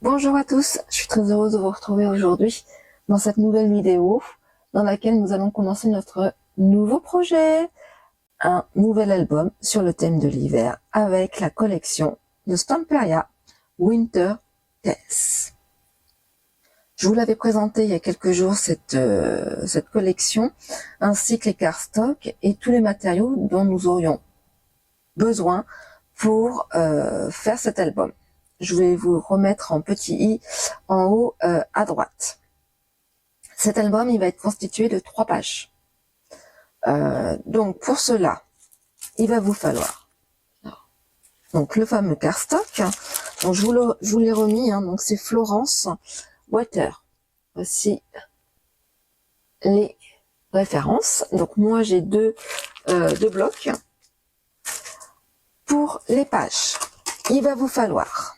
Bonjour à tous, je suis très heureuse de vous retrouver aujourd'hui dans cette nouvelle vidéo dans laquelle nous allons commencer notre nouveau projet, un nouvel album sur le thème de l'hiver avec la collection de Stamperia Winter Tales. Je vous l'avais présenté il y a quelques jours cette collection ainsi que les cardstocks et tous les matériaux dont nous aurions besoin pour faire cet album. Je vais vous remettre en petit i en haut à droite. Cet album, il va être constitué de 3 pages. Donc pour cela, il va vous falloir donc le fameux cardstock. Donc je vous l'ai remis. Donc c'est Florence Water. Voici les références. Donc moi j'ai deux blocs. Pour les pages, il va vous falloir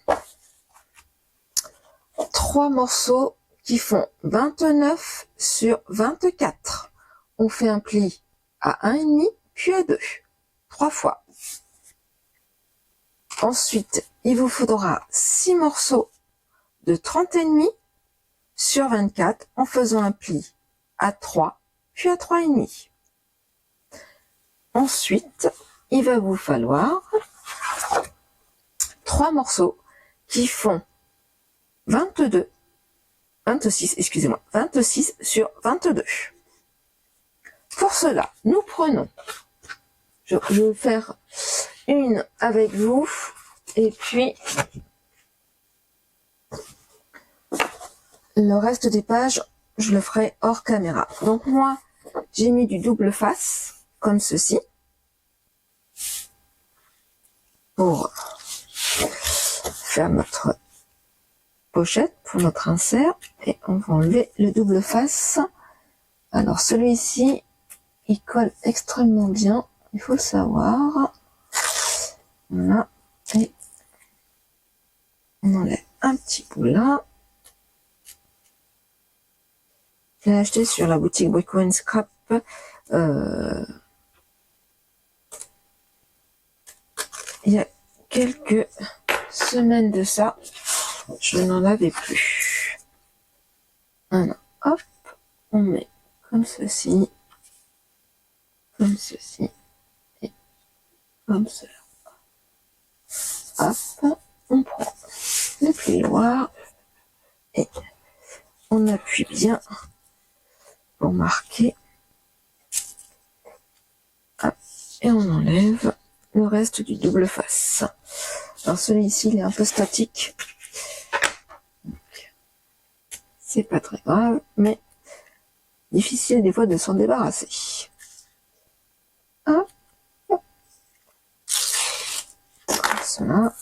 3 morceaux qui font 29 sur 24. On fait un pli à 1,5 puis à 2, 3 fois. Ensuite, il vous faudra 6 morceaux de 30,5 sur 24 en faisant un pli à 3 puis à 3,5. Ensuite, il va vous falloir 3 morceaux qui font 26 sur 22. Pour cela, nous prenons, je vais faire une avec vous, et puis le reste des pages, je le ferai hors caméra. Donc moi, j'ai mis du double face, comme ceci, pour faire notre pochette, pour notre insert, et on va enlever le double face. Alors celui-ci, il colle extrêmement bien, il faut le savoir. Voilà, et on enlève un petit bout là. Je l'ai acheté sur la boutique Brico & Scrap. Il y a quelques semaines de ça, je n'en avais plus. Alors, hop, on met comme ceci, et comme cela. Hop, on prend le plioir et on appuie bien pour marquer. Hop, et on enlève le reste du double face. Alors celui-ci, il est un peu statique. C'est pas très grave, mais difficile des fois de s'en débarrasser. Hop. Comme cela.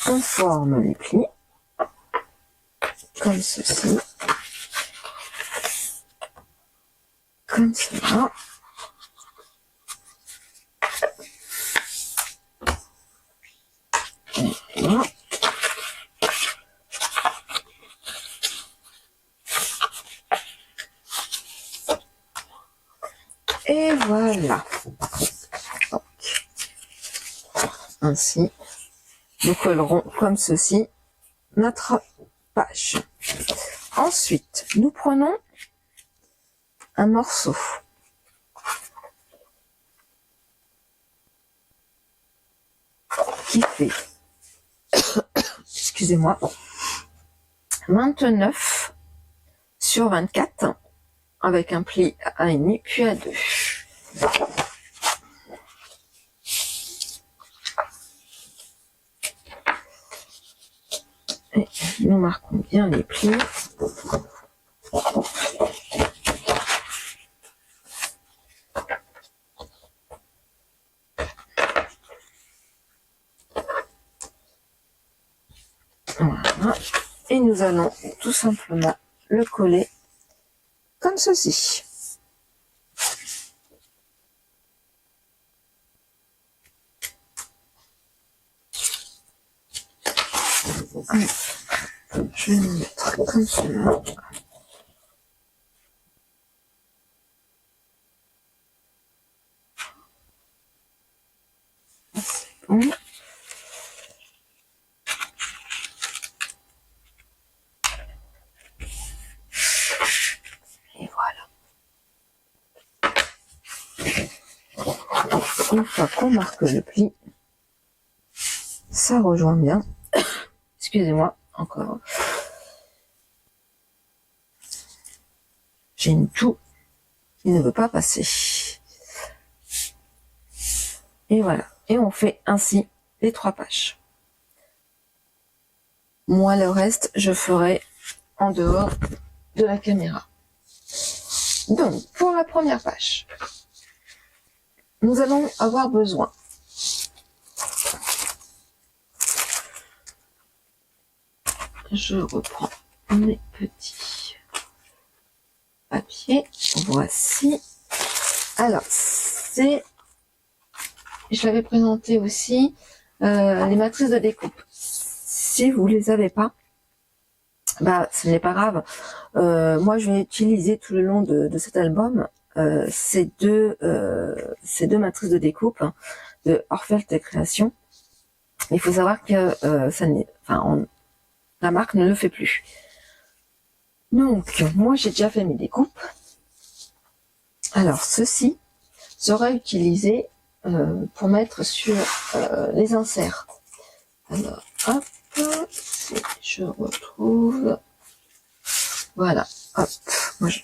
On forme les plis. Comme ceci. Comme cela. Et là. Et voilà. Donc, ainsi, nous collerons comme ceci notre page. Ensuite, nous prenons un morceau qui fait, excusez-moi, 29 sur 24 avec un pli à 1,5 puis à 2. Et nous marquons bien les plis. Voilà. Et nous allons tout simplement le coller comme ceci. Je vais le mettre comme cela. bon. Et voilà. Une fois qu'on marque le pli, ça rejoint bien. Excusez-moi, encore. J'ai une toux qui ne veut pas passer. Et voilà. Et on fait ainsi les 3 pages. Moi, le reste, je ferai en dehors de la caméra. Donc, pour la première page, nous allons avoir besoin je reprends mes petits papiers. Voici. Alors, c'est, je l'avais présenté aussi, les matrices de découpe. Si vous les avez pas, bah, ce n'est pas grave. Moi, je vais utiliser tout le long de cet album ces deux matrices de découpe hein, de Orfeld Création. Il faut savoir que ça n'est, enfin, la marque ne le fait plus. Donc, moi, j'ai déjà fait mes découpes. Alors, ceci sera utilisé pour mettre sur les inserts. Alors, hop, si je retrouve, voilà, hop, moi je...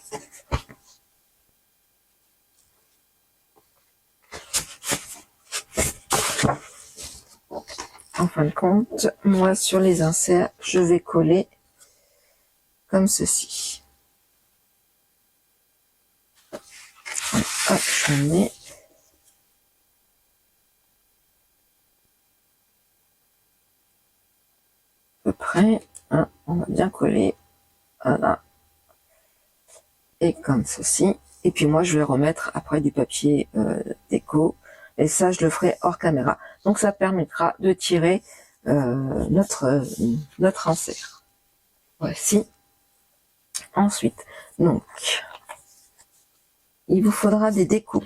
En fin de compte, moi sur les inserts, je vais coller comme ceci. Hop, je mets. À peu près, hein, on va bien coller, voilà. Et comme ceci. Et puis moi, je vais remettre après du papier déco. Et ça, je le ferai hors caméra. Donc, ça permettra de tirer notre insert. Voici. Ensuite, donc, il vous faudra des découpes.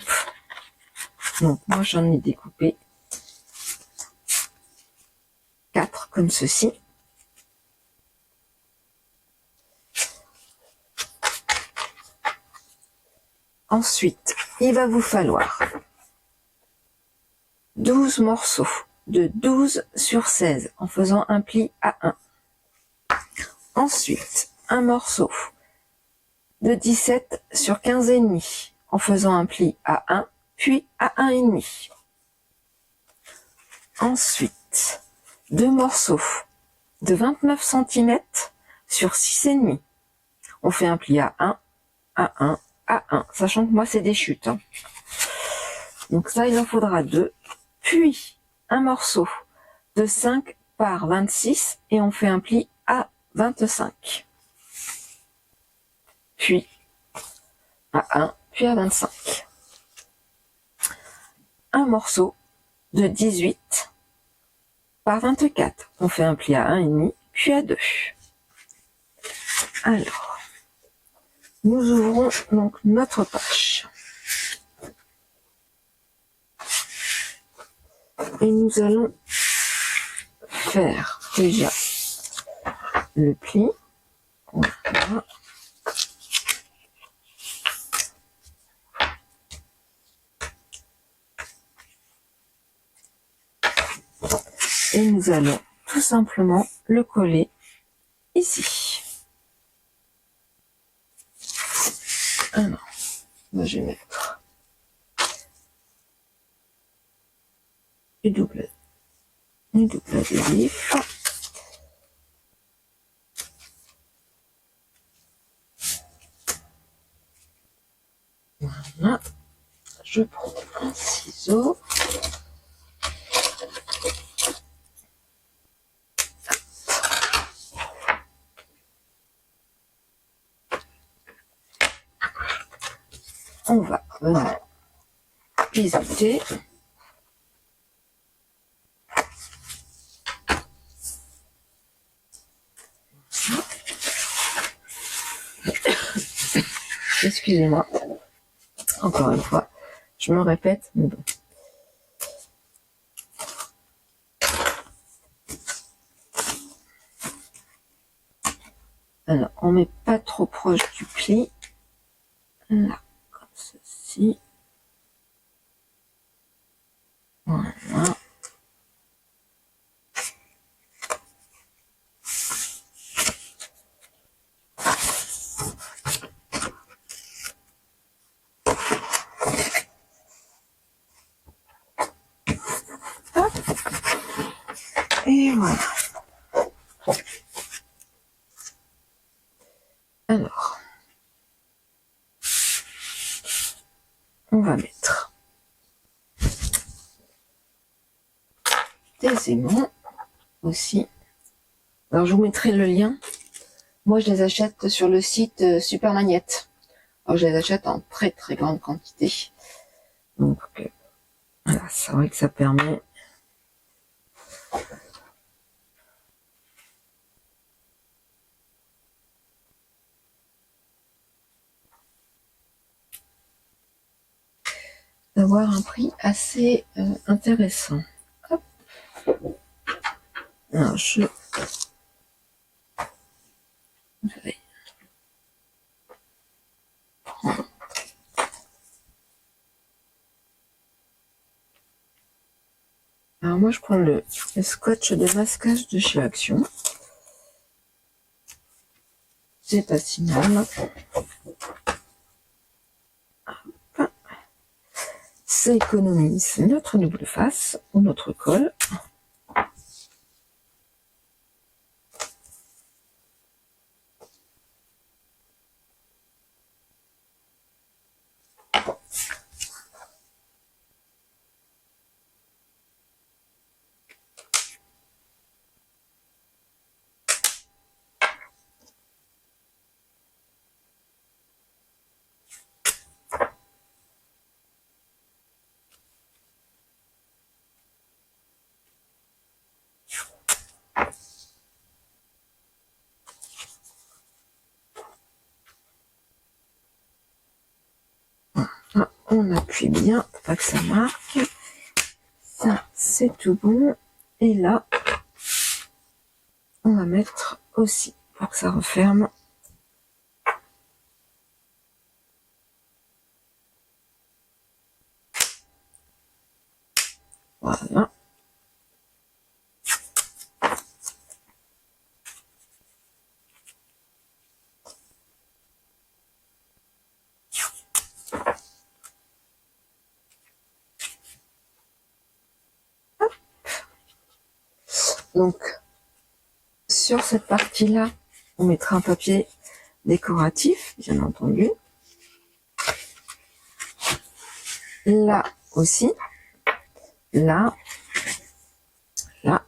Donc, moi, j'en ai découpé 4 comme ceci. Ensuite, il va vous falloir 12 morceaux de 12 sur 16 en faisant un pli à 1. Ensuite, un morceau de 17 sur 15 et demi en faisant un pli à 1, puis à 1 et demi. Ensuite, 2 morceaux de 29 cm sur 6 et demi. On fait un pli à 1, à 1, à 1, sachant que moi c'est des chutes. Hein. Donc ça, il en faudra 2. Puis, un morceau de 5 par 26 et on fait un pli à 25. Puis, à 1, puis à 25. Un morceau de 18 par 24. On fait un pli à 1,5, puis à 2. Alors, nous ouvrons donc notre page. Et nous allons faire déjà le pli. Voilà. Et nous allons tout simplement le coller ici. Alors, moi je vais mettre du double adhésif. Voilà. Je prends un ciseau. On va venir pisoter. Excusez-moi. Encore une fois, je me répète, mais bon. Alors, on met pas trop proche du pli. Là, comme ceci. Voilà. Hop. Et voilà. Alors, on va mettre des aimants aussi. Alors, je vous mettrai le lien. Moi, je les achète sur le site Super Magnette. Alors, je les achète en très très grande quantité. Donc, voilà, c'est vrai que ça permet d'avoir un prix assez intéressant. Hop. Alors, je vais prendre. Alors, moi, je prends le scotch de masquage de chez Action. C'est pas si mal. Ça économise notre double face ou notre colle. Ah, on appuie bien, pas que ça marque. Ça, c'est tout bon. Et là, on va mettre aussi pour que ça referme. Voilà. Hop. Donc, sur cette partie-là, on mettra un papier décoratif, bien entendu. Là aussi. Là. Là.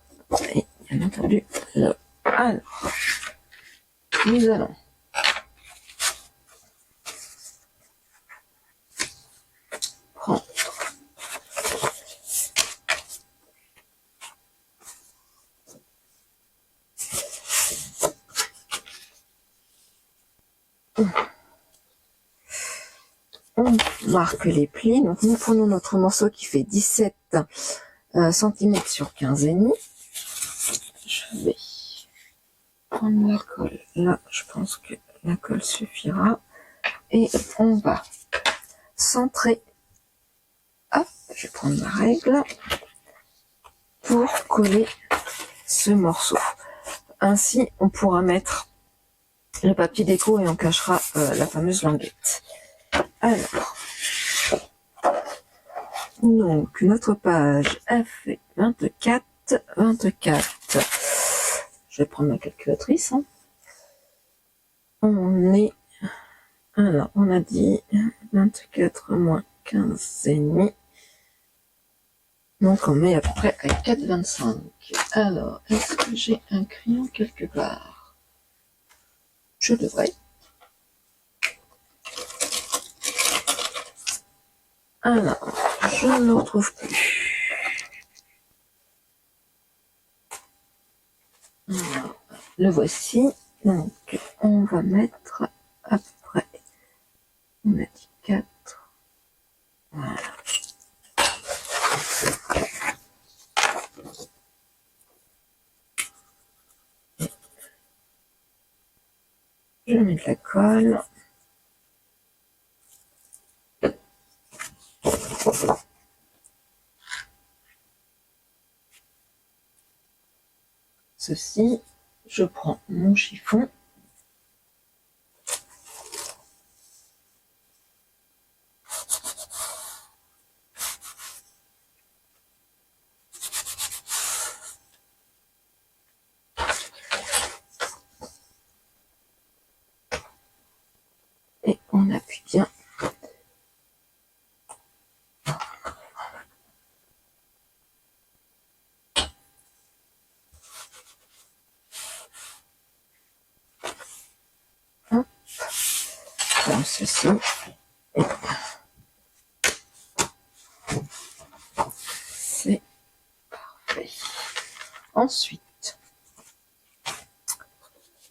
Et bien entendu, là. Alors, nous allons prendre on marque les plis. Donc, nous prenons notre morceau qui fait 17 cm sur 15,5. Je vais prendre la colle. Là, je pense que la colle suffira. Et on va centrer. Hop, je vais prendre ma règle pour coller ce morceau. Ainsi, on pourra mettre le papier déco et on cachera la fameuse languette. Alors, donc notre page a fait 24. Je vais prendre ma calculatrice. Hein. On est, alors on a dit 24 moins 15,5. Donc on met à peu près à 4,25. Alors, est-ce que j'ai un crayon quelque part? Je devrais. Alors, je ne le retrouve plus. Alors, le voici. Donc, on va mettre à peu près. On a dit 4. Voilà. Je mets de la colle. Ceci, je prends mon chiffon. Et on appuie bien. Hop. Comme ceci. Et c'est parfait. Ensuite,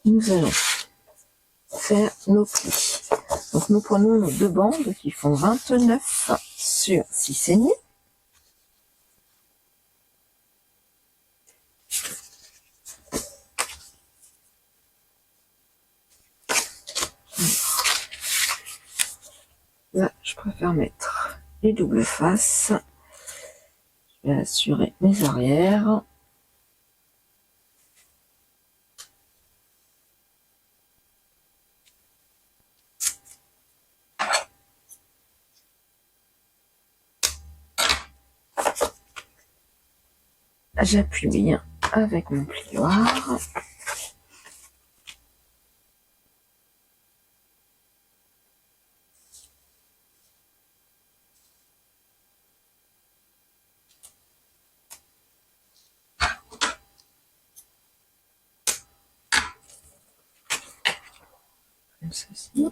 nous allons faire nos plis. Donc nous prenons nos deux bandes qui font 29 sur 6 saignées. Là, je préfère mettre les doubles faces. Je vais assurer mes arrières. J'appuie bien avec mon plioir. Comme ceci.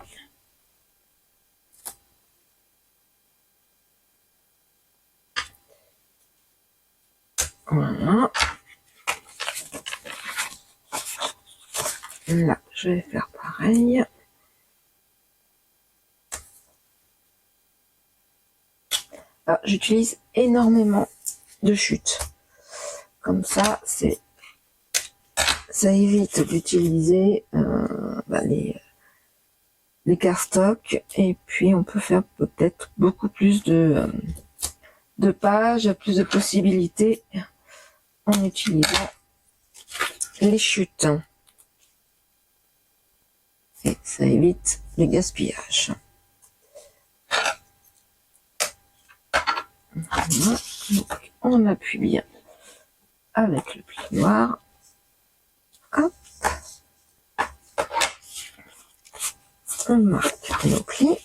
Voilà. Là, je vais faire pareil. J'utilise énormément de chutes. Comme ça, ça évite d'utiliser les cardstocks, et puis on peut faire peut-être beaucoup plus de pages, plus de possibilités en utilisant les chutes. Et ça évite le gaspillage. Voilà. Donc, on appuie bien avec le plioir. Hop. On marque nos plis.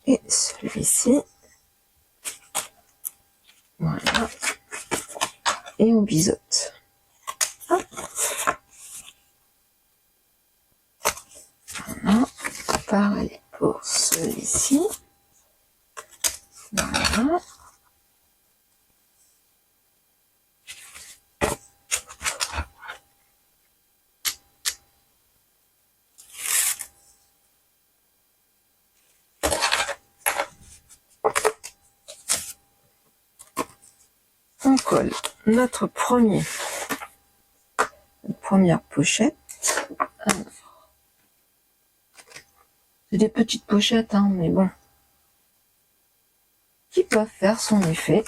Et celui-ci. Voilà. Et on biseaute. Hop. Voilà. Pareil pour celui-ci. Voilà. On colle notre première pochette. C'est des petites pochettes, hein, mais bon, qui peuvent faire son effet.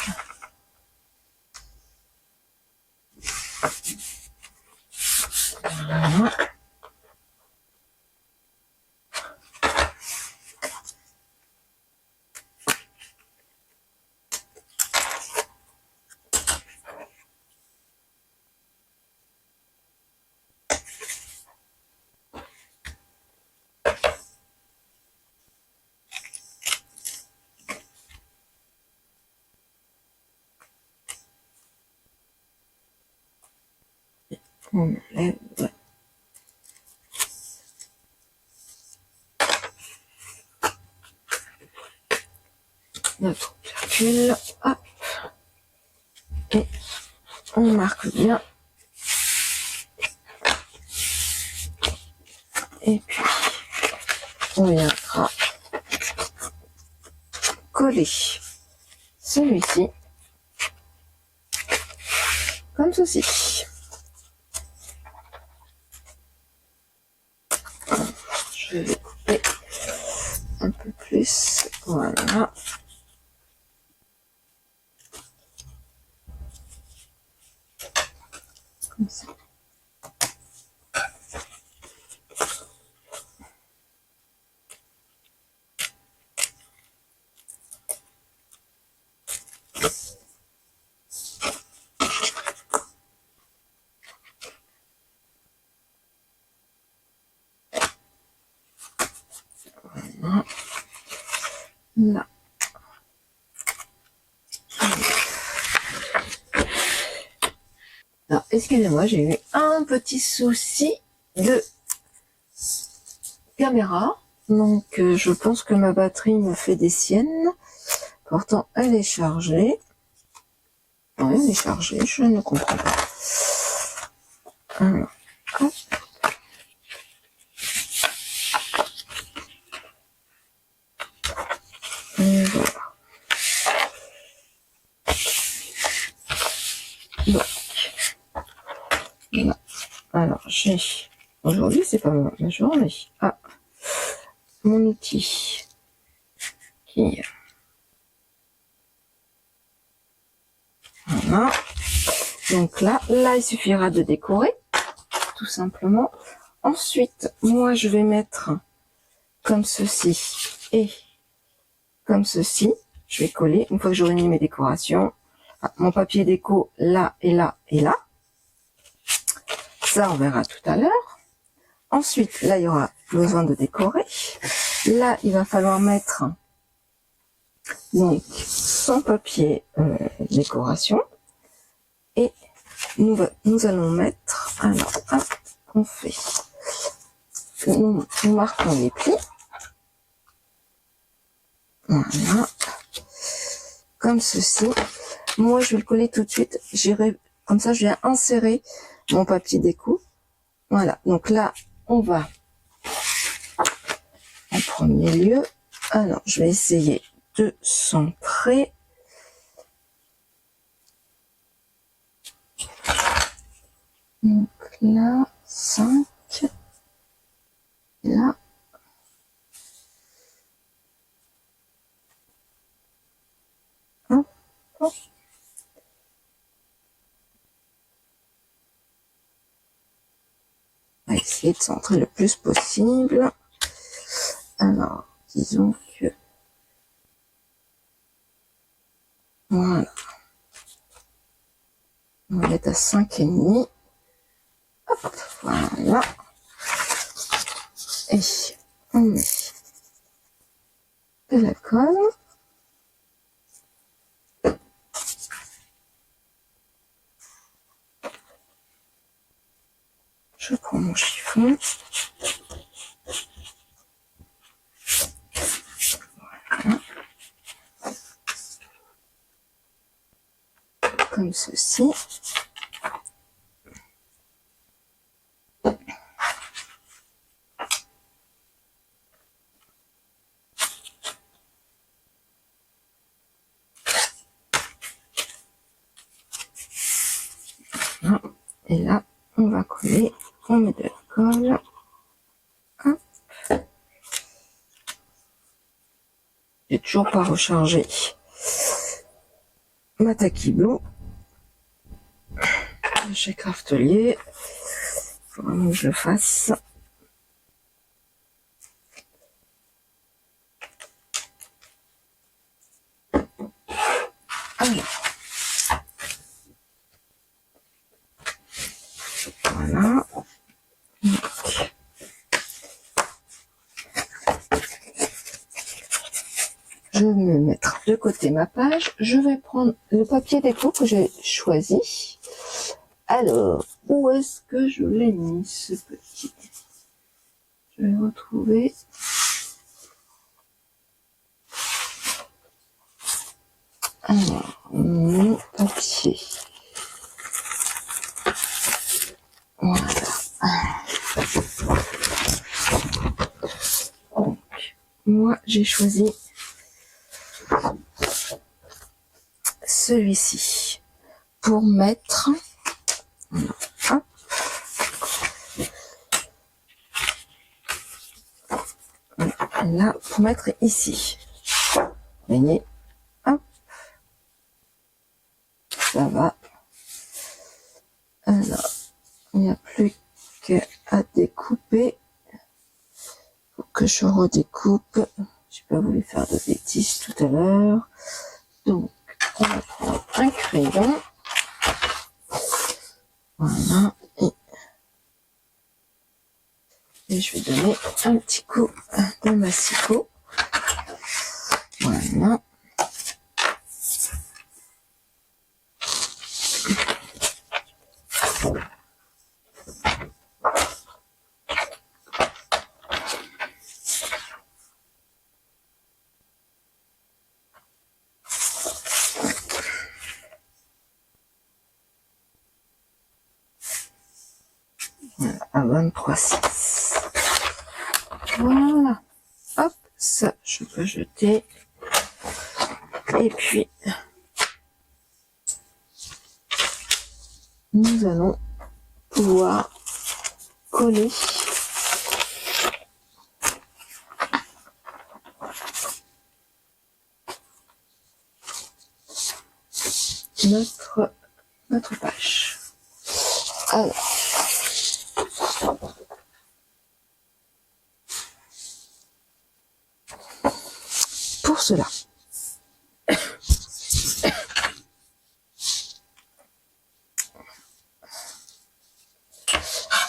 Voilà. On enlève notre opercule, hop, et on marque bien, et puis on viendra coller celui-ci comme ceci. Je vais couper un peu plus, voilà. Comme ça. Voilà. Là. Alors, excusez-moi, j'ai eu un petit souci de caméra. Donc, je pense que ma batterie me fait des siennes. Pourtant, elle est chargée. Oui, elle est chargée, je ne comprends pas. Alors, hop. Et voilà. Donc, voilà. Alors, j'ai... Aujourd'hui, c'est pas ma journée. Ah, mon outil qui... Voilà. Donc là, il suffira de décorer, tout simplement. Ensuite, moi, je vais mettre comme ceci et comme ceci. Je vais coller une fois que j'aurai mis mes décorations. Ah, mon papier déco là et là et là. Ça, on verra tout à l'heure. Ensuite, là, il y aura besoin de décorer. Là, il va falloir mettre donc son papier décoration. Et nous allons mettre, alors, hop, on fait, nous marquons les plis. Voilà. Comme ceci. Moi, je vais le coller tout de suite. J'irai, comme ça, je viens insérer mon papier déco. Voilà. Donc là, on va, en premier lieu, alors, je vais essayer de centrer. Donc là, 5. Et là. Hop, hop. On va essayer de centrer le plus possible. Alors, disons que... Voilà. On va être à 5,5. Hop, voilà. Et on met de la colle. Je prends mon chiffon. Voilà. Comme ceci. Voilà. Et là, on va coller. On met de la colle. Hop. J'ai toujours pas rechargé ma Taquiblo chez Craftelier. Faut vraiment que je le fasse. Alors, voilà. Donc, je vais me mettre de côté ma page. Je vais prendre le papier déco que j'ai choisi. Alors, où est-ce que je l'ai mis, ce petit? Je vais retrouver. Alors, mon papier. Voilà. Donc, moi, j'ai choisi celui-ci pour mettre, hop, là, pour mettre ici. Vous voyez, hop, ça va. Alors, il n'y a plus qu'à découper. Faut que je redécoupe. J'ai pas voulu faire de bêtises tout à l'heure. Donc, on va prendre un crayon. Voilà. Et je vais donner un petit coup de massicot. Voilà. Voilà, à 23,6. Voilà. Hop, ça, je peux jeter. Et puis, nous allons pouvoir coller notre page. Alors, pour cela,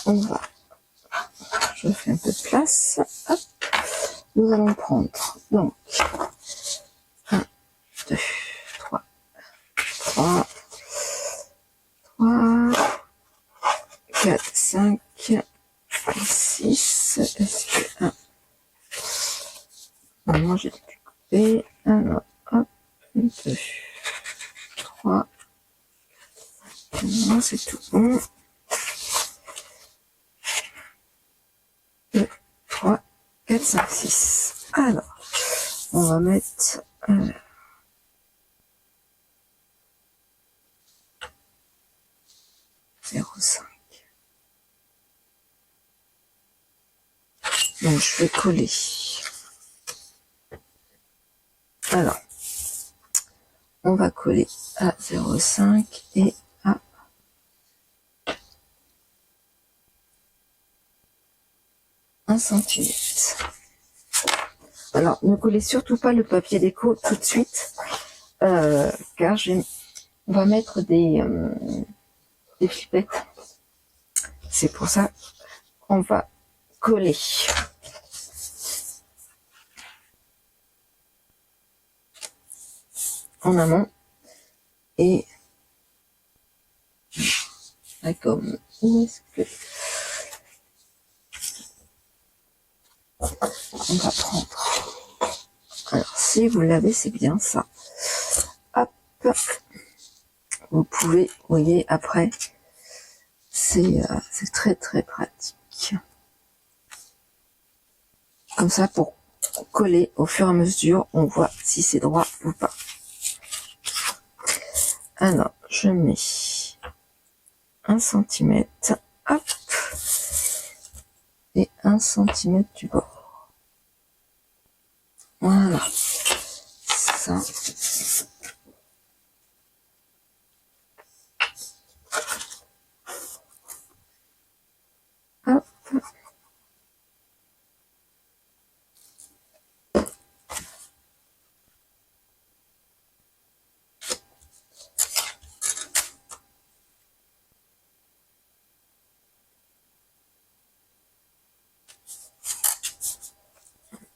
on va, je fais un peu de place, hop, nous allons prendre, donc, 1, 2, 3, 3, 4, 5, 6, est-ce que 1, normalement j'ai découpé, alors, hop, 2, 3, non, c'est tout bon, 2, 3, 4, 5, 6, alors, on va mettre, 0,5. Donc, je vais coller. Alors, on va coller à 0,5 et à 1 centimètre. Alors, ne collez surtout pas le papier déco tout de suite, car on va mettre des flipettes. C'est pour ça qu'on va coller. En amont. Et la gomme. Où est-ce que on va prendre? Alors, si vous l'avez, c'est bien ça. Hop. Vous pouvez, vous voyez, après, c'est très très pratique. Comme ça, pour coller au fur et à mesure, on voit si c'est droit ou pas. Alors, je mets 1 centimètre, hop, et 1 centimètre du bord. Voilà. Ça. Hop.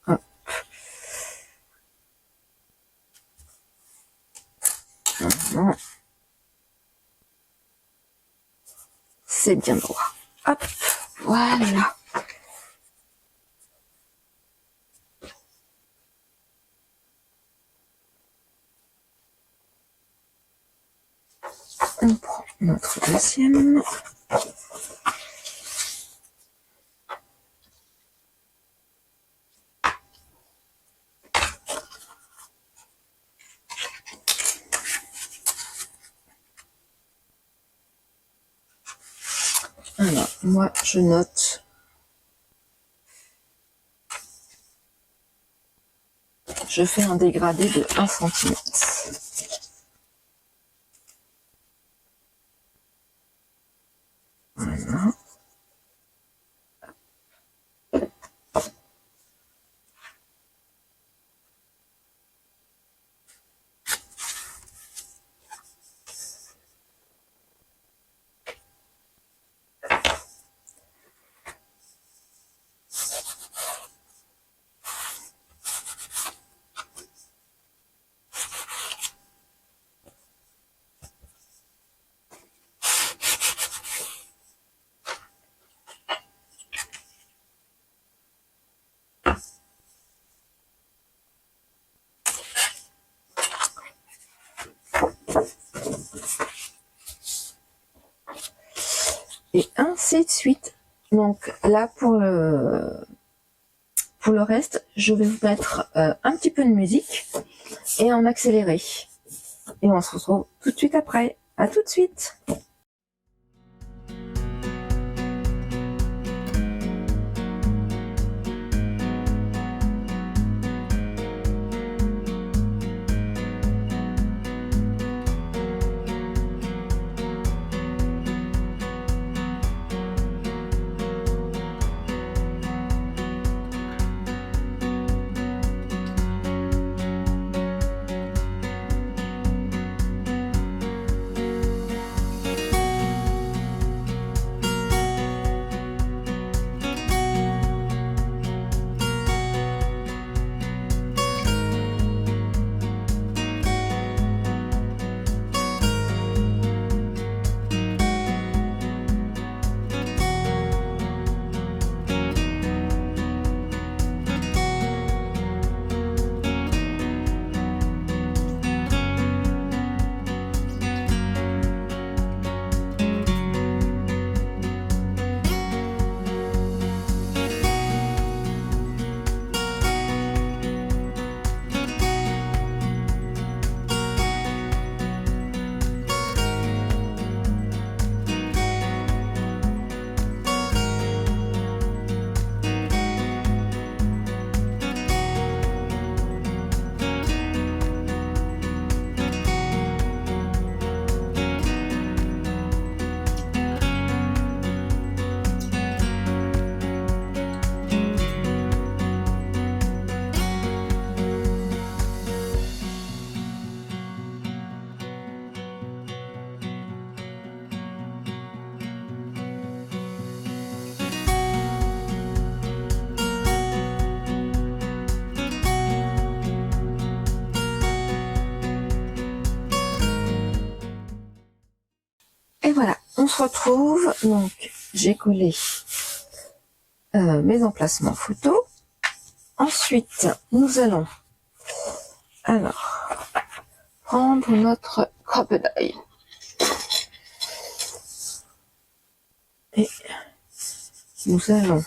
Hop. Maintenant, c'est bien droit. Hop, voilà. On prend notre deuxième. Alors, moi, je note. Je fais un dégradé de 1 cm. Voilà. Et ainsi de suite. Donc là, pour le reste, je vais vous mettre un petit peu de musique et en accéléré. Et on se retrouve tout de suite après. À tout de suite. Et voilà, on se retrouve. Donc, j'ai collé mes emplacements photos. Ensuite, nous allons prendre notre crocodile. Et nous allons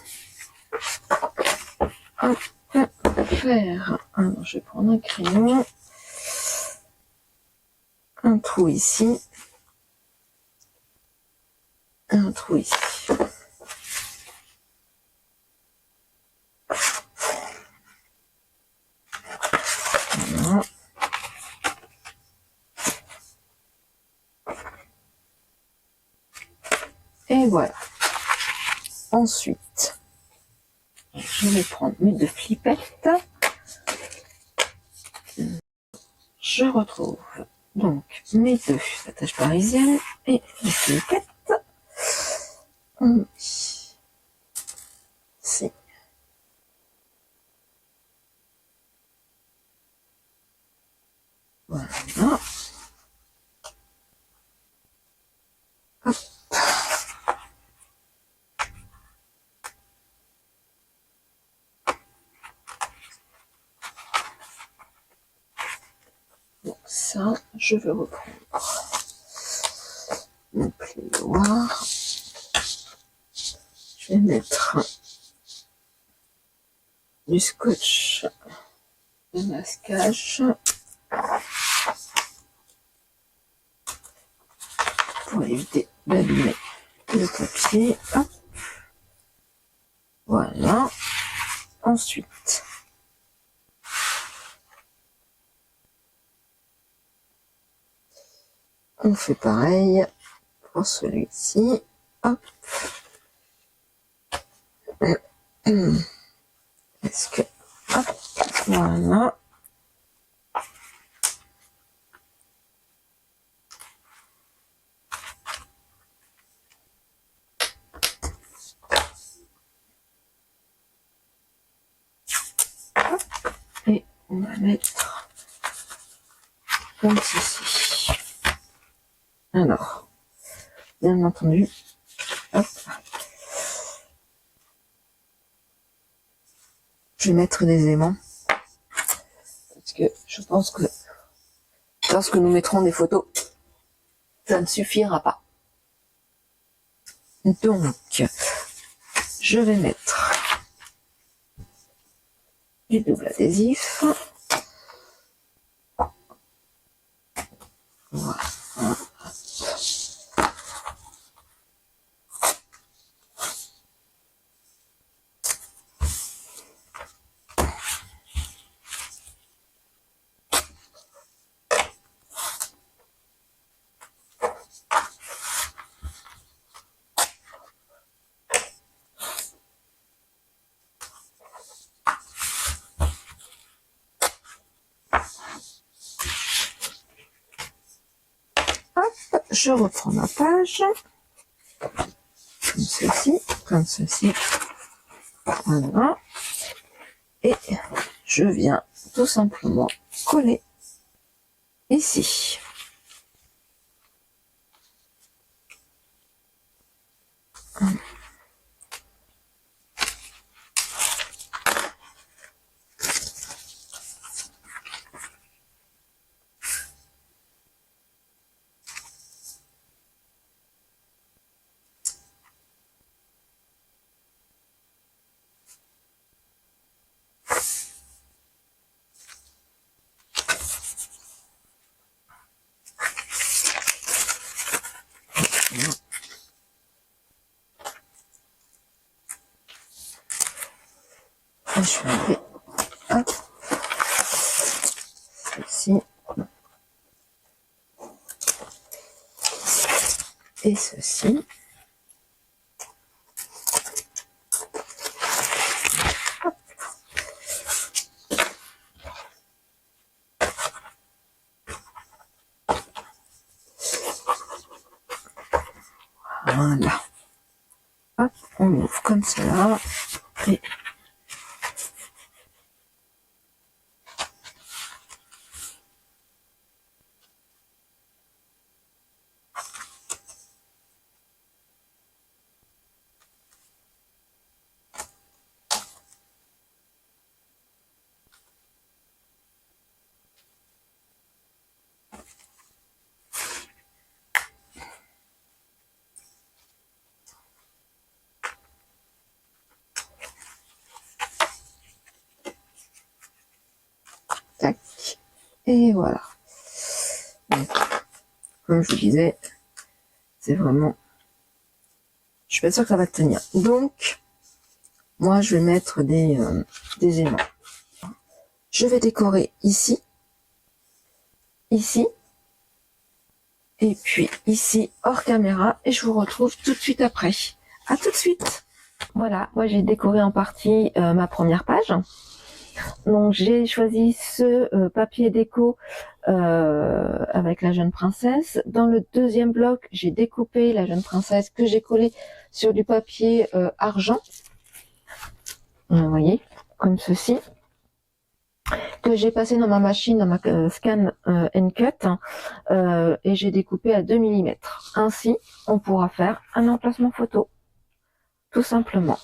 faire, alors je vais prendre un crayon, un trou ici, un trou ici. Voilà. Et voilà. Ensuite, je vais prendre mes 2 flippettes. Je retrouve donc mes 2 attaches parisiennes et les flippettes. Ici. Voilà. Hop. Donc ça, je vais reprendre mon plioir. Je vais mettre du scotch de masquage pour éviter d'abîmer le papier. Hop. Voilà. Ensuite, on fait pareil pour celui-ci. Hop. Est-ce que... Hop. Voilà. Et on va mettre comme ceci. Alors, bien entendu, hop. Je vais mettre des aimants. Parce que je pense que lorsque nous mettrons des photos, ça ne suffira pas. Donc, je vais mettre du double adhésif. Voilà. Je reprends ma page, comme ceci, voilà, et je viens tout simplement coller ici. Et je vais enlever, hop, ceci, et ceci. Voilà. Hop, on ouvre comme cela. Et tac. Et voilà. Donc, comme je vous disais, c'est vraiment... Je suis pas sûre que ça va tenir. Donc, moi, je vais mettre des aimants. Je vais décorer ici, ici, et puis ici, hors caméra, et je vous retrouve tout de suite après. À tout de suite. Voilà, moi j'ai décoré en partie ma première page. Donc j'ai choisi ce papier déco avec la jeune princesse. Dans le deuxième bloc, j'ai découpé la jeune princesse que j'ai collé sur du papier argent. Vous voyez, comme ceci. Que j'ai passé dans ma machine, dans ma Scan and Cut, et j'ai découpé à 2 mm. Ainsi, on pourra faire un emplacement photo, tout simplement.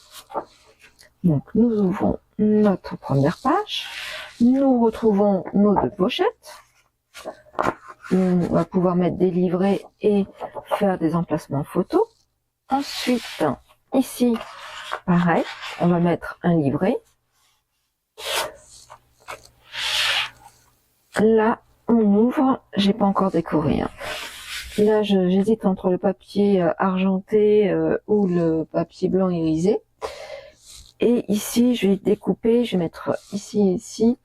Donc, nous ouvrons notre première page, nous retrouvons nos deux pochettes, on va pouvoir mettre des livrets et faire des emplacements photos. Ensuite, ici, pareil, on va mettre un livret. Là, on ouvre, j'ai pas encore décoré, hein. Là, j'hésite entre le papier argenté ou le papier blanc irisé. Et ici, je vais découper, je vais mettre ici et ici.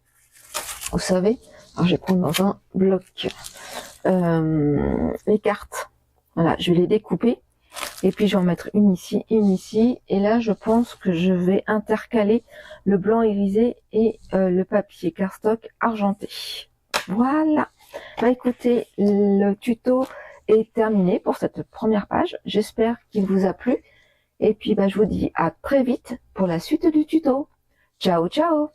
Vous savez, alors je vais prendre dans un bloc les cartes. Voilà, je vais les découper. Et puis, je vais en mettre une ici, une ici. Et là, je pense que je vais intercaler le blanc irisé et le papier cardstock argenté. Voilà. Bah, écoutez, le tuto est terminé pour cette première page. J'espère qu'il vous a plu. Et puis, bah, je vous dis à très vite pour la suite du tuto. Ciao, ciao!